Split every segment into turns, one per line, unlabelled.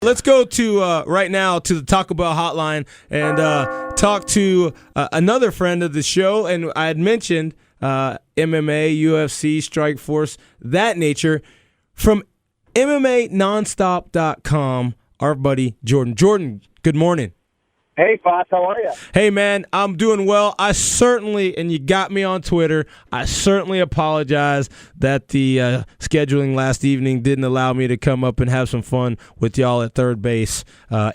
let's go to right now to the Taco Bell hotline and talk to another friend of the show. And I had mentioned MMA, UFC, Strikeforce, that nature. From MMANonstop.com, our buddy Jordan. Jordan, good morning.
Hey, Foss, how are you?
Hey, man, I'm doing well. I certainly, and you got me on Twitter, I certainly apologize that the scheduling last evening didn't allow me to come up and have some fun with y'all at third base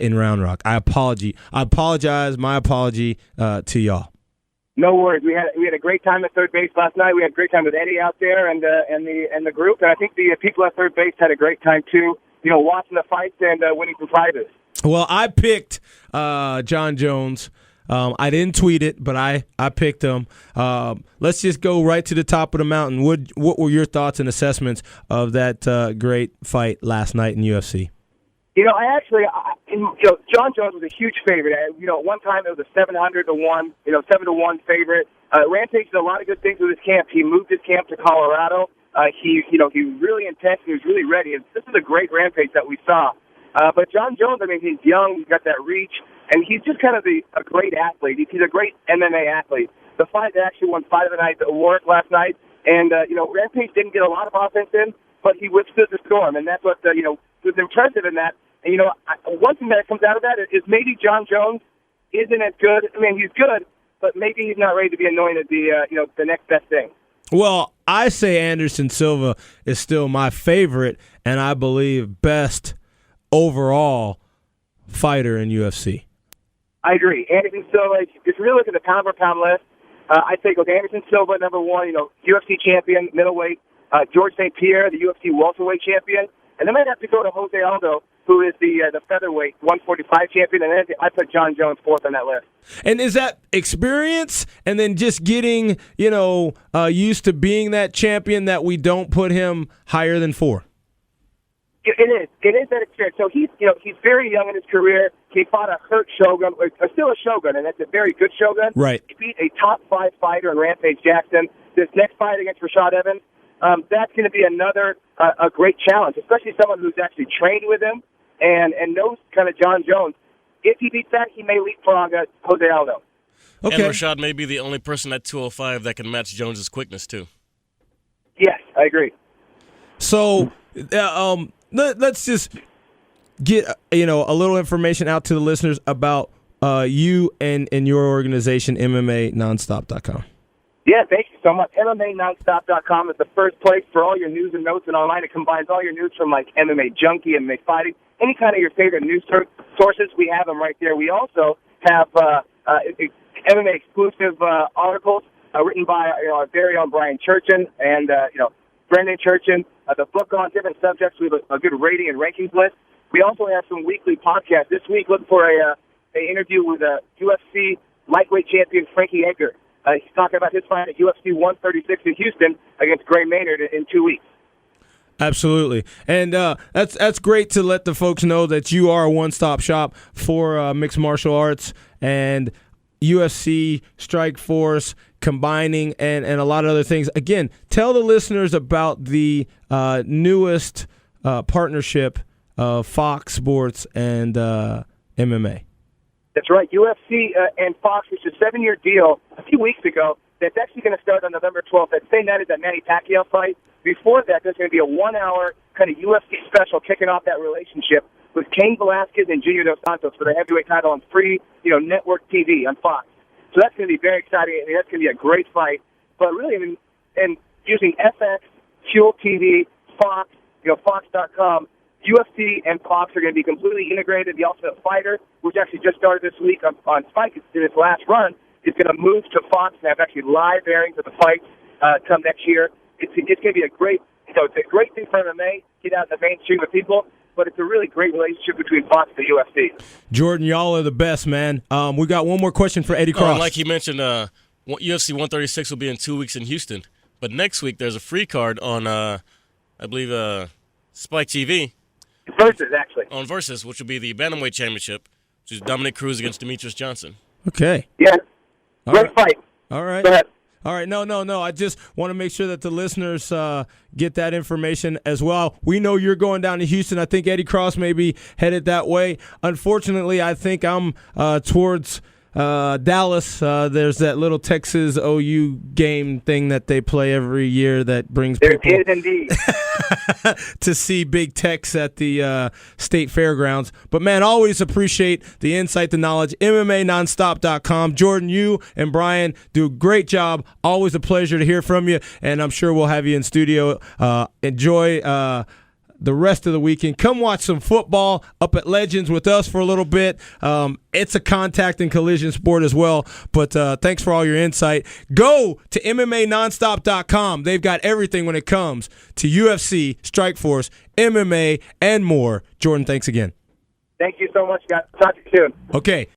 in Round Rock. I apologize. My apology to y'all.
No worries. We had a great time at third base last night. We had a great time with Eddie out there and the group, and I think the people at third base had a great time too. Watching the fights and winning some prizes.
Well, I picked John Jones. I didn't tweet it, but I picked him. Let's just go right to the top of the mountain. What were your thoughts and assessments of that great fight last night in UFC?
John Jones was a huge favorite. At one time it was a 700-1, 7-1 favorite. Rampage did a lot of good things with his camp. He moved his camp to Colorado. He was really intense. He was really ready. And this is a great Rampage that we saw. But John Jones, he's young. He's got that reach, and he's just kind of a great athlete. He's a great MMA athlete. The fight actually won Fight of the Night at Warwick last night, and Rampage didn't get a lot of offense in, but he withstood the storm, and that's what was impressive in that. And one thing that comes out of that is maybe John Jones isn't as good. He's good, but maybe he's not ready to be anointed the next best thing.
Well, I say Anderson Silva is still my favorite, and I believe best overall fighter in UFC.
I agree. Anderson Silva, if you really look at the pound-for-pound list, I'd say Anderson Silva, number one, UFC champion, middleweight, George St. Pierre, the UFC welterweight champion, and then I'd have to go to Jose Aldo, who is the featherweight 145 champion, and then I put John Jones fourth on that list.
And is that experience and then just getting, used to being that champion that we don't put him higher than four?
It is. It is that experience. So he's very young in his career. He fought a hurt Shogun, or still a Shogun, and that's a very good Shogun.
Right.
He beat a top 5 fighter in Rampage Jackson. This next fight against Rashad Evans, that's going to be another a great challenge, especially someone who's actually trained with him and knows kind of John Jones. If he beats that, he may leapfrog Jose Aldo.
Okay.
And Rashad may be the only person at 205 that can match Jones's quickness too.
Yes, I agree.
So, let's just get a little information out to the listeners about you and your organization, MMANonstop.com.
Yeah, thank you so much. MMANonstop.com is the first place for all your news and notes, and online it combines all your news from like MMA Junkie, MMA Fighting, any kind of your favorite news sources. We have them right there. We also have MMA exclusive articles written by our very own Brian Churchin and Brendan Churchin. The book on different subjects. We have a good rating and rankings list. We also have some weekly podcasts. This week, look for a interview with UFC lightweight champion Frankie Edgar. He's talking about his fight at UFC 136 in Houston against Gray Maynard in 2 weeks.
Absolutely. And that's great to let the folks know that you are a one-stop shop for mixed martial arts and UFC, Strikeforce, combining, and a lot of other things. Again, tell the listeners about the newest partnership of Fox Sports and MMA.
That's right. UFC and Fox, which is a 7-year deal a few weeks ago, that's actually going to start on November 12th. That same night is that Manny Pacquiao fight. Before that, there's going to be a 1-hour kind of UFC special kicking off that relationship with Cain Velasquez and Junior Dos Santos for the heavyweight title on free, network TV on Fox. So that's going to be very exciting. That's going to be a great fight. But really, and using FX, Fuel TV, Fox, Fox.com, UFC and Fox are going to be completely integrated. The Ultimate Fighter, which actually just started this week on Spike in its last run, is going to move to Fox and have actually live airings of the fight come next year. It's going to be a great, it's a great thing for MMA, get out in the mainstream with people, but it's a really great relationship between Fox and the UFC.
Jordan, y'all are the best, man. We got one more question for Eddie Cross.
Like he mentioned, UFC 136 will be in 2 weeks in Houston, but next week there's a free card on, I believe, Spike TV.
Versus, actually.
On Versus, which will be the Bantamweight Championship, which is Dominic Cruz against Demetrius Johnson.
Okay.
Yeah. Great fight.
All right.
Go ahead.
All right, no. I just want to make sure that the listeners get that information as well. We know you're going down to Houston. I think Eddie Cross may be headed that way. Unfortunately, I think I'm towards Dallas. There's that little Texas OU game thing that they play every year that brings
There
people
is indeed.
to see Big Tex at the state fairgrounds. But, man, always appreciate the insight, the knowledge. MMANonstop.com. Jordan, you and Brian do a great job. Always a pleasure to hear from you, and I'm sure we'll have you in studio. Enjoy the rest of the weekend. Come watch some football up at Legends with us for a little bit. It's a contact and collision sport as well, but thanks for all your insight. Go to MMANonstop.com. They've got everything when it comes to UFC, Strikeforce, MMA, and more. Jordan, thanks again.
Thank you so much, guys. Talk to you soon.
Okay.